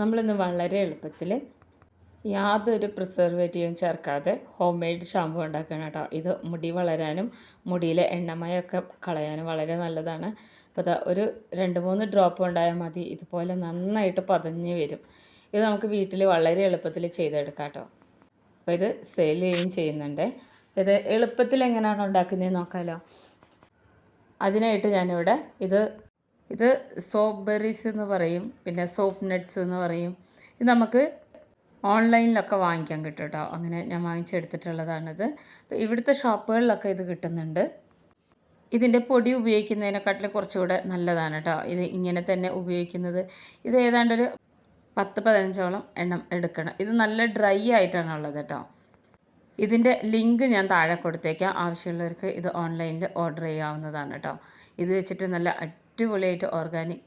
നമ്മളിന്ന് വളരെ എളുപ്പത്തിൽ യാതൊരു പ്രിസർവേറ്റീവും ചേർക്കാതെ ഹോം മെയ്ഡ് ഷാമ്പു ഉണ്ടാക്കണം കേട്ടോ. ഇത് മുടി വളരാനും മുടിയിലെ എണ്ണമയമൊക്കെ കളയാനും വളരെ നല്ലതാണ്. അപ്പോൾ അത് ഒരു 2-3 ഡ്രോപ്പ് ഉണ്ടായാൽ മതി, ഇതുപോലെ നന്നായിട്ട് പതഞ്ഞ് വരും. ഇത് നമുക്ക് വീട്ടിൽ വളരെ എളുപ്പത്തിൽ ചെയ്തെടുക്കാം കേട്ടോ. അപ്പോൾ ഇത് സെയിൽ ചെയ്യുന്നുണ്ട്. ഇത് എളുപ്പത്തിൽ എങ്ങനെയാണ് ഉണ്ടാക്കുന്നതെന്ന് നോക്കാമല്ലോ. അതിനായിട്ട് ഞാനിവിടെ ഇത് സോപ്പ് ബെറീസ് എന്ന് പറയും, പിന്നെ സോപ്പ് നട്ട്സ് എന്ന് പറയും. ഇത് നമുക്ക് ഓൺലൈനിലൊക്കെ വാങ്ങിക്കാൻ കിട്ടും കേട്ടോ. അങ്ങനെ ഞാൻ വാങ്ങിച്ചെടുത്തിട്ടുള്ളതാണിത്. അപ്പോൾ ഇവിടുത്തെ ഷോപ്പുകളിലൊക്കെ ഇത് കിട്ടുന്നുണ്ട്. ഇതിൻ്റെ പൊടി ഉപയോഗിക്കുന്നതിനെക്കാട്ടിലും കുറച്ചുകൂടെ നല്ലതാണ് കേട്ടോ ഇത് ഇങ്ങനെ തന്നെ ഉപയോഗിക്കുന്നത്. ഇത് ഏതാണ്ടൊരു 10-15ഓളം എണ്ണം എടുക്കണം. ഇത് നല്ല ഡ്രൈ ആയിട്ടാണുള്ളത് കേട്ടോ. ഇതിൻ്റെ ലിങ്ക് ഞാൻ താഴെ കൊടുത്തേക്കാം. ആവശ്യമുള്ളവർക്ക് ഇത് ഓൺലൈനിൽ ഓർഡർ ചെയ്യാവുന്നതാണ് കേട്ടോ. ഇത് വെച്ചിട്ട് നല്ല അടിപൊളിയായിട്ട് ഓർഗാനിക്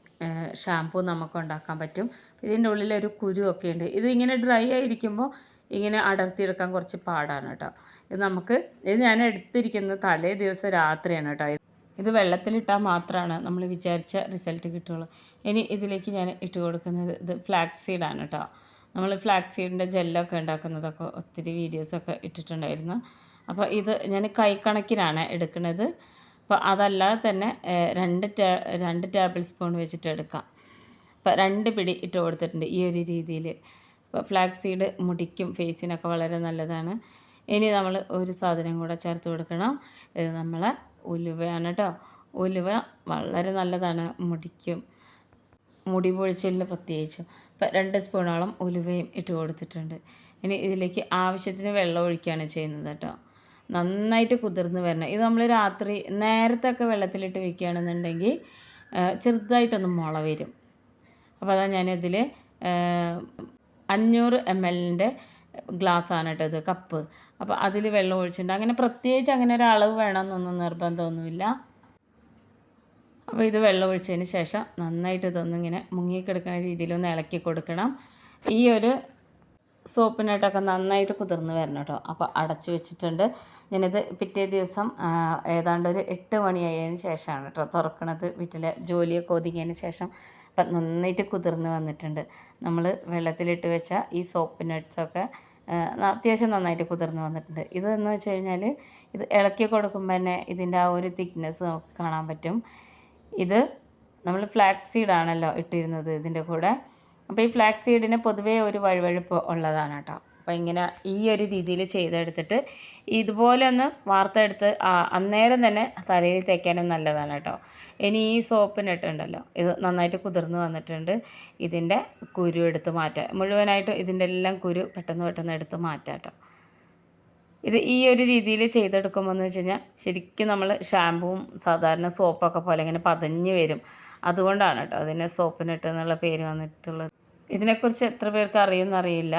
ഷാമ്പൂ നമുക്ക് ഉണ്ടാക്കാൻ പറ്റും. ഇതിൻ്റെ ഉള്ളിലൊരു കുരുവൊക്കെ ഉണ്ട്. ഇത് ഇങ്ങനെ ഡ്രൈ ആയിരിക്കുമ്പോൾ ഇങ്ങനെ അടർത്തിയെടുക്കാൻ കുറച്ച് പാടാണ് കേട്ടോ. ഇത് ഞാൻ എടുത്തിരിക്കുന്നത് തലേ ദിവസം രാത്രിയാണ് കേട്ടോ. ഇത് വെള്ളത്തിലിട്ടാൽ മാത്രമാണ് നമ്മൾ വിചാരിച്ച റിസൾട്ട് കിട്ടുള്ളൂ. ഇനി ഇതിലേക്ക് ഞാൻ ഇട്ട് കൊടുക്കുന്നത് ഇത് ഫ്ലാക്സ് സീഡാണ് കേട്ടോ. നമ്മൾ ഫ്ലാക്സ് സീഡിൻ്റെ ജെല്ലൊക്കെ ഉണ്ടാക്കുന്നതൊക്കെ ഒത്തിരി വീഡിയോസൊക്കെ ഇട്ടിട്ടുണ്ടായിരുന്നു. അപ്പോൾ ഇത് ഞാൻ കൈക്കണക്കിനാണ് എടുക്കുന്നത്. അപ്പോൾ അതല്ലാതെ തന്നെ 2 ടേബിൾ സ്പൂൺ വെച്ചിട്ട് എടുക്കാം. അപ്പോൾ 2 പിടി ഇട്ട് കൊടുത്തിട്ടുണ്ട് ഈ ഒരു രീതിയിൽ. അപ്പോൾ ഫ്ലാക്സ് സീഡ് മുടിക്കും ഫേസിനൊക്കെ വളരെ നല്ലതാണ്. ഇനി നമ്മൾ ഒരു സാധനം കൂടെ ചേർത്ത് കൊടുക്കണം. ഇത് നമ്മളെ ഉലുവയാണ് കേട്ടോ. ഉലുവ വളരെ നല്ലതാണ് മുടിക്കും, മുടി പൊഴിച്ചിലിന് പ്രത്യേകിച്ചും. അപ്പോൾ 2 സ്പൂണോളം ഉലുവയും ഇട്ട് കൊടുത്തിട്ടുണ്ട്. ഇനി ഇതിലേക്ക് ആവശ്യത്തിന് വെള്ളം ഒഴിക്കുകയാണ് ചെയ്യുന്നത് കേട്ടോ. നന്നായിട്ട് കുതിർന്ന് വരണം. ഇത് നമ്മൾ രാത്രി നേരത്തൊക്കെ വെള്ളത്തിലിട്ട് വെക്കുകയാണെന്നുണ്ടെങ്കിൽ ചെറുതായിട്ടൊന്ന് മുള വരും. അപ്പോൾ അതാ ഞാനിതിൽ 500 ml ഗ്ലാസ്സാണ് കേട്ടോ ഇത്, കപ്പ്. അപ്പോൾ അതിൽ വെള്ളം ഒഴിച്ചിട്ടുണ്ട്. അങ്ങനെ പ്രത്യേകിച്ച് അങ്ങനെ ഒരു അളവ് വേണമെന്നൊന്നും നിർബന്ധമൊന്നുമില്ല. അപ്പോൾ ഇത് വെള്ളം ഒഴിച്ചതിന് ശേഷം നന്നായിട്ട് ഇതൊന്നിങ്ങനെ മുങ്ങിക്കിടക്കുന്ന രീതിയിലൊന്ന് ഇളക്കി കൊടുക്കണം. ഈ ഒരു സോപ്പിനായിട്ടൊക്കെ നന്നായിട്ട് കുതിർന്ന് വരണം കേട്ടോ. അപ്പോൾ അടച്ചു വെച്ചിട്ടുണ്ട്. ഞാനിത് പിറ്റേ ദിവസം ഏതാണ്ട് ഒരു 8 മണിയായതിന് ശേഷമാണ് കേട്ടോ തുറക്കണത്. വീട്ടിലെ ജോലിയൊക്കെ ഒതുങ്ങിയതിന് ശേഷം അപ്പം നന്നായിട്ട് കുതിർന്ന് വന്നിട്ടുണ്ട്. നമ്മൾ വെള്ളത്തിലിട്ട് വെച്ച ഈ സോപ്പ് നട്ട്സൊക്കെ അത്യാവശ്യം നന്നായിട്ട് കുതിർന്ന് വന്നിട്ടുണ്ട്. ഇതെന്ന് വെച്ച് കഴിഞ്ഞാൽ ഇത് ഇളക്കി കൊടുക്കുമ്പോൾ തന്നെ ഇതിൻ്റെ ആ ഒരു തിക്നെസ് നമുക്ക് കാണാൻ പറ്റും. ഇത് നമ്മൾ ഫ്ലാക്സ് സീഡാണല്ലോ ഇട്ടിരുന്നത് ഇതിൻ്റെ കൂടെ. അപ്പോൾ ഈ ഫ്ലാക്സ് സീഡിന് പൊതുവേ ഒരു വഴുവഴുപ്പ് ഉള്ളതാണ് കേട്ടോ. അപ്പോൾ ഇങ്ങനെ ഈ ഒരു രീതിയിൽ ചെയ്തെടുത്തിട്ട് ഇതുപോലെ ഒന്ന് വാർത്തെടുത്ത് അന്നേരം തന്നെ തലയിൽ തേക്കാനും നല്ലതാണ് കേട്ടോ. ഇനി ഈ സോപ്പിനിട്ടുണ്ടല്ലോ, ഇത് നന്നായിട്ട് കുതിർന്ന് വന്നിട്ടുണ്ട്. ഇതിൻ്റെ കുരു എടുത്ത് മാറ്റാം. മുഴുവനായിട്ടും ഇതിൻ്റെ എല്ലാം കുരു പെട്ടെന്ന് എടുത്ത് മാറ്റാം കേട്ടോ. ഇത് ഈ ഒരു രീതിയിൽ ചെയ്തെടുക്കുമ്പോൾ എന്ന് വെച്ച് കഴിഞ്ഞാൽ ശരിക്കും നമ്മൾ ഷാമ്പുവും സാധാരണ സോപ്പൊക്കെ പോലെ ഇങ്ങനെ പതഞ്ഞ് വരും. അതുകൊണ്ടാണ് കേട്ടോ അതിന് സോപ്പിനിട്ട് എന്നുള്ള പേര് വന്നിട്ടുള്ളത്. ഇതിനെക്കുറിച്ച് എത്ര പേർക്ക് അറിയുമെന്നറിയില്ല.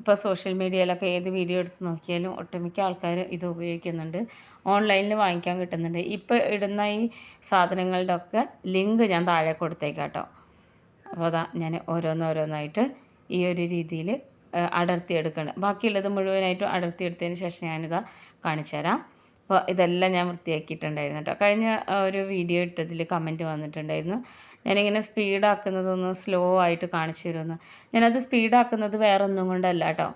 ഇപ്പോൾ സോഷ്യൽ മീഡിയയിലൊക്കെ ഏത് വീഡിയോ എടുത്ത് നോക്കിയാലും ഒട്ടുമിക്ക ആൾക്കാർ ഇത് ഉപയോഗിക്കുന്നുണ്ട്. ഓൺലൈനിൽ വാങ്ങിക്കാൻ കിട്ടുന്നുണ്ട്. ഇപ്പോൾ ഇടുന്ന ഈ സാധനങ്ങളുടെ ഒക്കെ ലിങ്ക് ഞാൻ താഴെ കൊടുത്തേക്കാം കേട്ടോ. അപ്പോൾ അതാ ഞാൻ ഓരോന്നായിട്ട് ഈ ഒരു രീതിയിൽ അടർത്തിയെടുക്കണം. ബാക്കിയുള്ളത് മുഴുവനായിട്ടും അടർത്തിയെടുത്തതിന് ശേഷം ഞാനിതാ കാണിച്ചു തരാം. അപ്പോൾ ഇതെല്ലാം ഞാൻ വൃത്തിയാക്കിയിട്ടുണ്ടായിരുന്നു കേട്ടോ. കഴിഞ്ഞ ഒരു വീഡിയോ ഇട്ടതിൽ കമൻറ്റ് വന്നിട്ടുണ്ടായിരുന്നു ഞാനിങ്ങനെ സ്പീഡാക്കുന്നതൊന്ന് സ്ലോ ആയിട്ട് കാണിച്ചു തരുമെന്ന്. ഞാനത് സ്പീഡാക്കുന്നത് വേറെ ഒന്നും കൊണ്ടല്ല കേട്ടോ.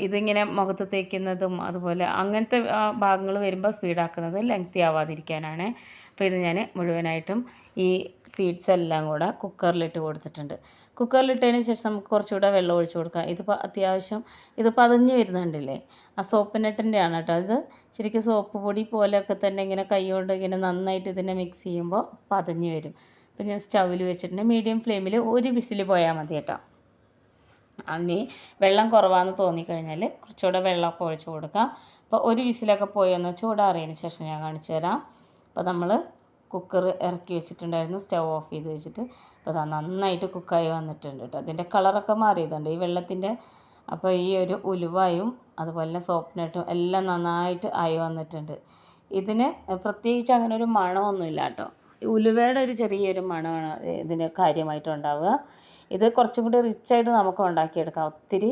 ഇതിങ്ങനെ മുഖത്ത് തേക്കുന്നതും അതുപോലെ അങ്ങനത്തെ ഭാഗങ്ങൾ വരുമ്പോൾ സ്പീഡാക്കുന്നത് ലെങ്തി ആവാതിരിക്കാനാണ്. അപ്പോൾ ഇത് ഞാൻ മുഴുവനായിട്ടും ഈ സീഡ്സ് എല്ലാം കൂടെ കുക്കറിലിട്ട് കൊടുത്തിട്ടുണ്ട്. കുക്കറിലിട്ടതിന് ശേഷം നമുക്ക് കുറച്ചുകൂടെ വെള്ളം ഒഴിച്ച് കൊടുക്കാം. ഇതിപ്പോൾ അത്യാവശ്യം ഇത് പതഞ്ഞ് വരുന്നുണ്ടല്ലേ, ആ സോപ്പിനട്ടിൻ്റെ ആണ് കേട്ടോ. ഇത് ശരിക്കും സോപ്പ് പൊടി പോലെയൊക്കെ തന്നെ ഇങ്ങനെ കൈകൊണ്ട് ഇങ്ങനെ നന്നായിട്ട് ഇതിനെ മിക്സ് ചെയ്യുമ്പോൾ പതഞ്ഞ് വരും. അപ്പോൾ ഞാൻ സ്റ്റൗവിൽ വെച്ചിട്ടുണ്ട്. മീഡിയം ഫ്ലെയിമിൽ ഒരു വിസിൽ പോയാൽ മതി കേട്ടോ. അതിന് വെള്ളം കുറവാണെന്ന് തോന്നിക്കഴിഞ്ഞാൽ കുറച്ചുകൂടെ വെള്ളമൊക്കെ ഒഴിച്ച് കൊടുക്കാം. അപ്പോൾ ഒരു വിസിലൊക്കെ പോയെന്ന് ചൂടാറിയതിന് ശേഷം ഞാൻ കാണിച്ചു തരാം. അപ്പോൾ നമ്മൾ കുക്കർ ഇറക്കി വെച്ചിട്ടുണ്ടായിരുന്നു, സ്റ്റൗ ഓഫ് ചെയ്ത് വെച്ചിട്ട്. അപ്പോൾ അത് നന്നായിട്ട് കുക്കായി വന്നിട്ടുണ്ട് കേട്ടോ. അതിൻ്റെ കളറൊക്കെ മാറിയതുണ്ട് ഈ വെള്ളത്തിൻ്റെ. അപ്പോൾ ഈ ഒരു ഉലുവായും അതുപോലെ സോപ്പിനട്ടും എല്ലാം നന്നായിട്ട് ആയി വന്നിട്ടുണ്ട്. ഇതിന് പ്രത്യേകിച്ച് അങ്ങനെ ഒരു മണമൊന്നുമില്ല കേട്ടോ. ഉലുവയുടെ ഒരു ചെറിയൊരു മണമാണ് ഇതിന് കാര്യമായിട്ടുണ്ടാവുക. ഇത് കുറച്ചും കൂടി റിച്ചായിട്ട് നമുക്ക് ഉണ്ടാക്കിയെടുക്കാം, ഒത്തിരി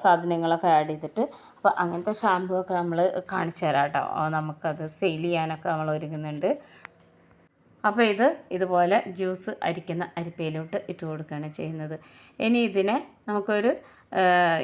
സാധനങ്ങളൊക്കെ ആഡ് ചെയ്തിട്ട്. അപ്പോൾ അങ്ങനത്തെ ഷാമ്പൂ ഒക്കെ നമ്മൾ കാണിച്ചു തരാം കേട്ടോ. നമുക്കത് സെയിൽ ചെയ്യാനൊക്കെ നമ്മൾ ഒരുങ്ങുന്നുണ്ട്. അപ്പോൾ ഇതുപോലെ ജ്യൂസ് അരിക്കുന്ന അരിപ്പയിലോട്ട് ഇട്ട് കൊടുക്കുകയാണ് ചെയ്യുന്നത്. ഇനി ഇതിനെ നമുക്കൊരു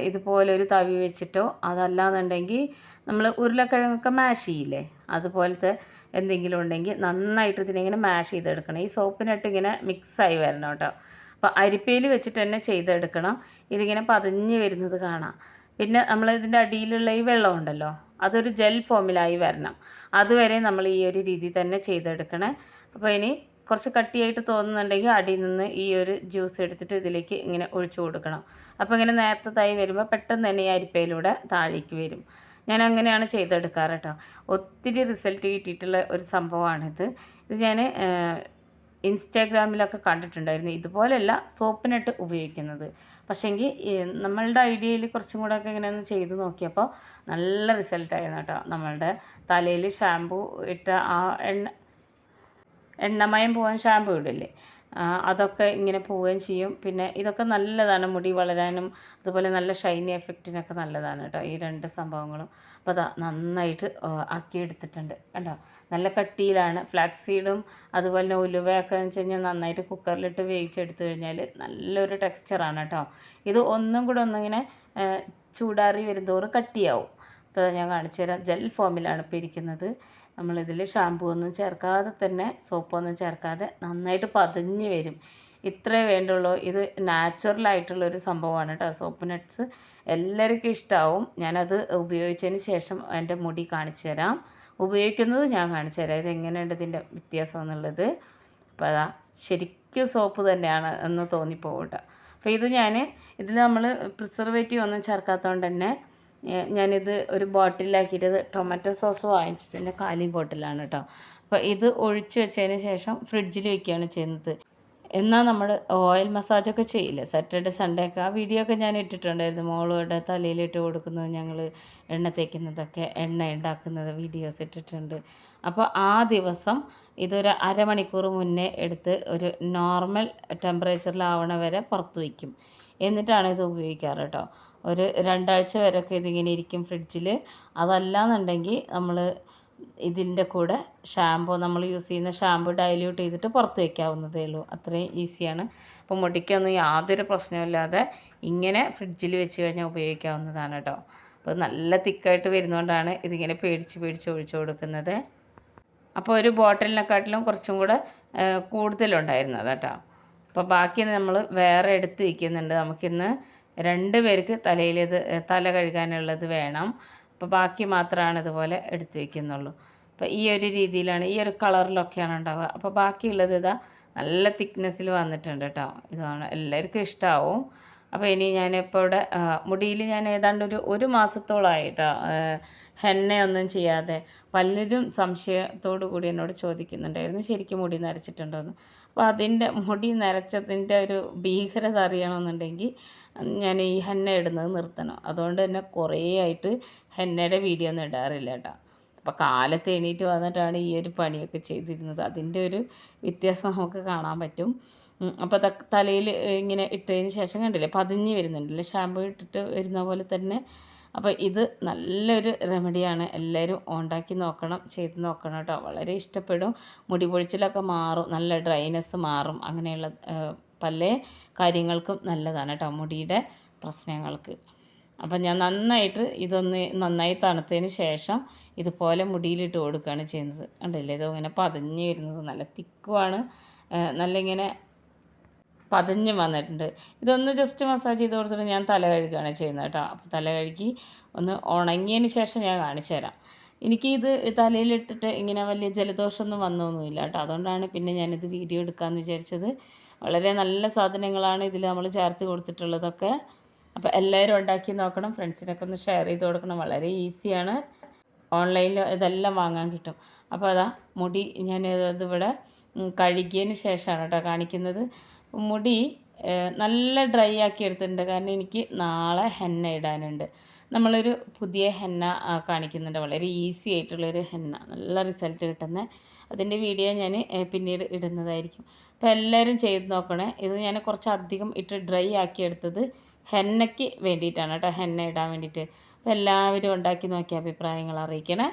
ഇതുപോലൊരു തവി വെച്ചിട്ടോ അതല്ലാന്നുണ്ടെങ്കിൽ നമ്മൾ ഉരുളക്കിഴങ്ങൊക്കെ മാഷ് ചെയ്യില്ലേ, അതുപോലത്തെ എന്തെങ്കിലും ഉണ്ടെങ്കിൽ നന്നായിട്ട് ഇതിനിങ്ങനെ മാഷ് ചെയ്തെടുക്കണം. ഈ സോപ്പിനിട്ട് ഇങ്ങനെ മിക്സായി വരണം കേട്ടോ. അപ്പോൾ അരിപ്പയിൽ വെച്ചിട്ട് തന്നെ ചെയ്തെടുക്കണം. ഇതിങ്ങനെ പതഞ്ഞ് വരുന്നത് കാണാം. പിന്നെ നമ്മൾ ഇതിൻ്റെ അടിയിലുള്ള ഈ വെള്ളം ഉണ്ടല്ലോ, അതൊരു ജെൽ ഫോമിലായി വരണം. അതുവരെ നമ്മൾ ഈ ഒരു രീതി തന്നെ ചെയ്തെടുക്കണേ. അപ്പോൾ ഇനി കുറച്ച് കട്ടിയായിട്ട് തോന്നുന്നുണ്ടെങ്കിൽ അടിയിൽ നിന്ന് ഈ ഒരു ജ്യൂസ് എടുത്തിട്ട് ഇതിലേക്ക് ഇങ്ങനെ ഒഴിച്ചു കൊടുക്കണം. അപ്പോൾ ഇങ്ങനെ നേരത്തെ തൈ വരുമ്പോൾ പെട്ടെന്ന് തന്നെ ഈ അരിപ്പയിലൂടെ താഴേക്ക് വരും. ഞാൻ അങ്ങനെയാണ് ചെയ്തെടുക്കാറ് കേട്ടോ. ഒത്തിരി റിസൾട്ട് കിട്ടിയിട്ടുള്ള ഒരു സംഭവമാണിത്. ഇത് ഞാൻ ഇൻസ്റ്റാഗ്രാമിലൊക്കെ കണ്ടിട്ടുണ്ടായിരുന്നു. ഇതുപോലെയല്ല സോപ്പിനിട്ട് ഉപയോഗിക്കുന്നത്. പക്ഷേങ്കിൽ നമ്മളുടെ ഐഡിയയിൽ കുറച്ചും കൂടെ ഒക്കെ ഇങ്ങനെ ഒന്ന് ചെയ്ത് നോക്കിയപ്പോൾ നല്ല റിസൾട്ടായിരുന്നു കേട്ടോ. നമ്മളുടെ തലയിൽ ഷാമ്പൂ ഇട്ട ആ എണ്ണമയം പോകാൻ ഷാമ്പൂ ഇടില്ലേ, അതൊക്കെ ഇങ്ങനെ പോവുകയും ചെയ്യും. പിന്നെ ഇതൊക്കെ നല്ലതാണ് മുടി വളരാനും അതുപോലെ നല്ല ഷൈനി എഫക്റ്റിനൊക്കെ നല്ലതാണ് കേട്ടോ ഈ 2 സംഭവങ്ങളും. അപ്പോൾ അതാ നന്നായിട്ട് ആക്കിയെടുത്തിട്ടുണ്ട് കണ്ടോ. നല്ല കട്ടിയിലാണ്. ഫ്ലാക്സ് സീഡും അതുപോലെ തന്നെ ഉലുവയൊക്കെ എന്ന് വെച്ച് കഴിഞ്ഞാൽ നന്നായിട്ട് കുക്കറിലിട്ട് വേവിച്ചെടുത്തു കഴിഞ്ഞാൽ നല്ലൊരു ടെക്സ്ചറാണ് കേട്ടോ. ഇത് ഒന്നും കൂടെ ഒന്നിങ്ങനെ ചൂടാറി വരുന്തോറും കട്ടിയാവും. അപ്പോൾ ഞാൻ കാണിച്ചു തരാം. ജെൽ ഫോമിലാണ് ഇപ്പോൾ ഇരിക്കുന്നത്. നമ്മളിതിൽ ഷാമ്പൂ ഒന്നും ചേർക്കാതെ തന്നെ, സോപ്പൊന്നും ചേർക്കാതെ നന്നായിട്ട് പതഞ്ഞ് വരും. ഇത്രേ വേണ്ടുള്ളൂ. ഇത് നാച്ചുറലായിട്ടുള്ളൊരു സംഭവമാണ് കേട്ടോ. സോപ്പ് നട്ട്സ് എല്ലാവർക്കും ഇഷ്ടമാവും. ഞാനത് ഉപയോഗിച്ചതിന് ശേഷം എൻ്റെ മുടി കാണിച്ചു തരാം. ഉപയോഗിക്കുന്നത് ഞാൻ കാണിച്ചു തരാം ഇതെങ്ങനെയുണ്ട് ഇതിൻ്റെ വ്യത്യാസം എന്നുള്ളത്. അപ്പോൾ അതാ ശരിക്കും സോപ്പ് തന്നെയാണ് എന്ന് തോന്നിപ്പോകും കേട്ടോ. അപ്പോൾ ഇതിൽ നമ്മൾ പ്രിസർവേറ്റീവ് ഒന്നും ചേർക്കാത്തതുകൊണ്ട് തന്നെ ഞാനിത് ഒരു ബോട്ടിലാക്കിയിട്ട് ടൊമാറ്റോ സോസ് വാങ്ങിച്ചതിൻ്റെ കാലി ബോട്ടിലാണ് കേട്ടോ. അപ്പോൾ ഇത് ഒഴിച്ച് വെച്ചതിന് ശേഷം ഫ്രിഡ്ജിൽ വയ്ക്കുകയാണ് ചെയ്യുന്നത്. എന്നാൽ നമ്മൾ ഓയിൽ മസാജൊക്കെ ചെയ്യില്ലേ സാറ്റർഡേ സൺഡേ ഒക്കെ, ആ വീഡിയോ ഒക്കെ ഞാൻ ഇട്ടിട്ടുണ്ടായിരുന്നു. മോളുടെ തലയിലിട്ട് കൊടുക്കുന്നത്, ഞങ്ങൾ എണ്ണ തേക്കുന്നതൊക്കെ, എണ്ണ ഉണ്ടാക്കുന്നത് വീഡിയോസ് ഇട്ടിട്ടുണ്ട്. അപ്പോൾ ആ ദിവസം ഇതൊരു അരമണിക്കൂർ മുന്നേ എടുത്ത് ഒരു നോർമൽ ടെമ്പറേച്ചറിലാവണ വരെ പുറത്ത് വയ്ക്കും. എന്നിട്ടാണ് ഇത് ഉപയോഗിക്കാറ് കേട്ടോ. ഒരു 2 ആഴ്ച വരെയൊക്കെ ഇതിങ്ങനെ ഇരിക്കും ഫ്രിഡ്ജിൽ. അതല്ലാന്നുണ്ടെങ്കിൽ നമ്മൾ ഇതിൻ്റെ കൂടെ നമ്മൾ യൂസ് ചെയ്യുന്ന ഷാമ്പു ഡൈല്യൂട്ട് ചെയ്തിട്ട് പുറത്ത് വയ്ക്കാവുന്നതേ ഉള്ളൂ. അത്രയും ഈസിയാണ്. അപ്പോൾ മുടിക്കൊന്നും യാതൊരു പ്രശ്നമില്ലാതെ ഇങ്ങനെ ഫ്രിഡ്ജിൽ വെച്ച് കഴിഞ്ഞാൽ ഉപയോഗിക്കാവുന്നതാണ് കേട്ടോ. അപ്പോൾ നല്ല തിക്കായിട്ട് വരുന്നതുകൊണ്ടാണ് ഇതിങ്ങനെ പേടിച്ച് ഒഴിച്ചു കൊടുക്കുന്നത്. അപ്പോൾ ഒരു ബോട്ടിലിനെക്കാട്ടിലും കുറച്ചും കൂടെ കൂടുതലുണ്ടായിരുന്നത് കേട്ടോ. അപ്പോൾ ബാക്കി നമ്മൾ വേറെ എടുത്ത് വയ്ക്കുന്നുണ്ട്. നമുക്കിന്ന് 2 പേർക്ക് തല കഴുകാനുള്ളത് വേണം. അപ്പോൾ ബാക്കി മാത്രമാണ് ഇതുപോലെ എടുത്ത് വയ്ക്കുന്നുള്ളൂ. അപ്പോൾ ഈ ഒരു രീതിയിലാണ്, ഈ ഒരു കളറിലൊക്കെയാണ് ഉണ്ടാവുക. അപ്പോൾ ബാക്കിയുള്ളത് ഇതാ നല്ല തിക്നെസ്സിൽ വന്നിട്ടുണ്ട് കേട്ടോ. ഇതാണ് എല്ലാവർക്കും ഇഷ്ടമാവും. അപ്പോൾ ഇനി ഞാനിപ്പോൾ ഇവിടെ മുടിയിൽ ഞാൻ ഏതാണ്ട് ഒരു മാസത്തോളമായിട്ടോ ഹെന്നയൊന്നും ചെയ്യാതെ. പലരും സംശയത്തോടു കൂടി എന്നോട് ചോദിക്കുന്നുണ്ടായിരുന്നു ശരിക്കും മുടി നരച്ചിട്ടുണ്ടോയെന്ന്. അപ്പോൾ മുടി നരച്ചതിൻ്റെ ഒരു ഭീകരത അറിയണമെന്നുണ്ടെങ്കിൽ ഞാൻ ഈ ഹെന്ന ഇടുന്നത് നിർത്തണം. അതുകൊണ്ട് തന്നെ കുറേ ആയിട്ട് ഹെന്നയുടെ വീഡിയോ ഒന്നും ഇടാറില്ല കേട്ടോ. അപ്പോൾ കാലത്ത് എണീറ്റ് വന്നിട്ടാണ് ഈ ഒരു പണിയൊക്കെ ചെയ്തിരുന്നത്. അതിൻ്റെ ഒരു വ്യത്യാസം നമുക്ക് കാണാൻ പറ്റും. അപ്പോൾ തലയിൽ ഇങ്ങനെ ഇട്ടതിന് ശേഷം കണ്ടില്ലേ പതിഞ്ഞ് വരുന്നുണ്ടല്ലേ, ഷാമ്പൂ ഇട്ടിട്ട് വരുന്ന പോലെ തന്നെ. അപ്പോൾ ഇത് നല്ലൊരു റെമഡിയാണ്. എല്ലാവരും ഉണ്ടാക്കി നോക്കണം, ചെയ്ത് നോക്കണം കേട്ടോ. വളരെ ഇഷ്ടപ്പെടും. മുടി പൊഴിച്ചിലൊക്കെ മാറും, നല്ല ഡ്രൈനെസ് മാറും. അങ്ങനെയുള്ള പല കാര്യങ്ങൾക്കും നല്ലതാണ് കേട്ടോ, മുടിയുടെ പ്രശ്നങ്ങൾക്ക്. അപ്പം ഞാൻ നന്നായി തണുത്തതിന് ശേഷം ഇതുപോലെ മുടിയിലിട്ട് കൊടുക്കുകയാണ് ചെയ്യുന്നത്. കണ്ടില്ലേ, ഇത് ഇങ്ങനെ പതഞ്ഞ് വരുന്നത് നല്ല തിക്കുമാണ്. നല്ല ഇങ്ങനെ പതഞ്ഞ് വന്നിട്ടുണ്ട്. ഇതൊന്ന് ജസ്റ്റ് മസാജ് ചെയ്ത് കൊടുത്തിട്ട് ഞാൻ തല കഴുകുകയാണ് ചെയ്യുന്നത് കേട്ടോ. അപ്പോൾ തല കഴുകി ഒന്ന് ഉണങ്ങിയതിന് ശേഷം ഞാൻ കാണിച്ചു തരാം. ഇത് തലയിലിട്ടിട്ട് ഇങ്ങനെ വലിയ ജലദോഷമൊന്നും വന്നൊന്നുമില്ല കേട്ടോ. അതുകൊണ്ടാണ് പിന്നെ ഞാനിത് വീഡിയോ എടുക്കാമെന്ന് വിചാരിച്ചത്. വളരെ നല്ല സാധനങ്ങളാണ് ഇതിൽ നമ്മൾ ചേർത്ത് കൊടുത്തിട്ടുള്ളതൊക്കെ. അപ്പോൾ എല്ലാവരും ഉണ്ടാക്കി നോക്കണം, ഫ്രണ്ട്സിനൊക്കെ ഒന്ന് ഷെയർ ചെയ്ത് കൊടുക്കണം. വളരെ ഈസിയാണ്, ഓൺലൈനിൽ ഇതെല്ലാം വാങ്ങാൻ കിട്ടും. അപ്പോൾ അതാ മുടി ഇതിവിടെ കഴുകിയതിന് ശേഷമാണ് കേട്ടോ കാണിക്കുന്നത്. മുടി നല്ല ഡ്രൈ ആക്കി എടുത്തിട്ടുണ്ട്, കാരണം എനിക്ക് നാളെ ഹെന്ന ഇടാനുണ്ട്. നമ്മളൊരു പുതിയ ഹെന്ന കാണിക്കുന്നുണ്ട്, വളരെ ഈസി ആയിട്ടുള്ളൊരു ഹെന്ന, നല്ല റിസൾട്ട് കിട്ടുന്ന. അതിൻ്റെ വീഡിയോ ഞാൻ പിന്നീട് ഇടുന്നതായിരിക്കും. അപ്പോൾ എല്ലാവരും ചെയ്ത് നോക്കണേ. ഇത് ഞാൻ കുറച്ചധികം ഇട്ട് ഡ്രൈ ആക്കി എടുത്തത് ഹെന്നയ്ക്ക് വേണ്ടിയിട്ടാണ് കേട്ടോ, ഹെന്ന ഇടാൻ വേണ്ടിയിട്ട്. അപ്പോൾ എല്ലാവരും ഉണ്ടാക്കി നോക്കിയ അഭിപ്രായങ്ങൾ അറിയിക്കണേ.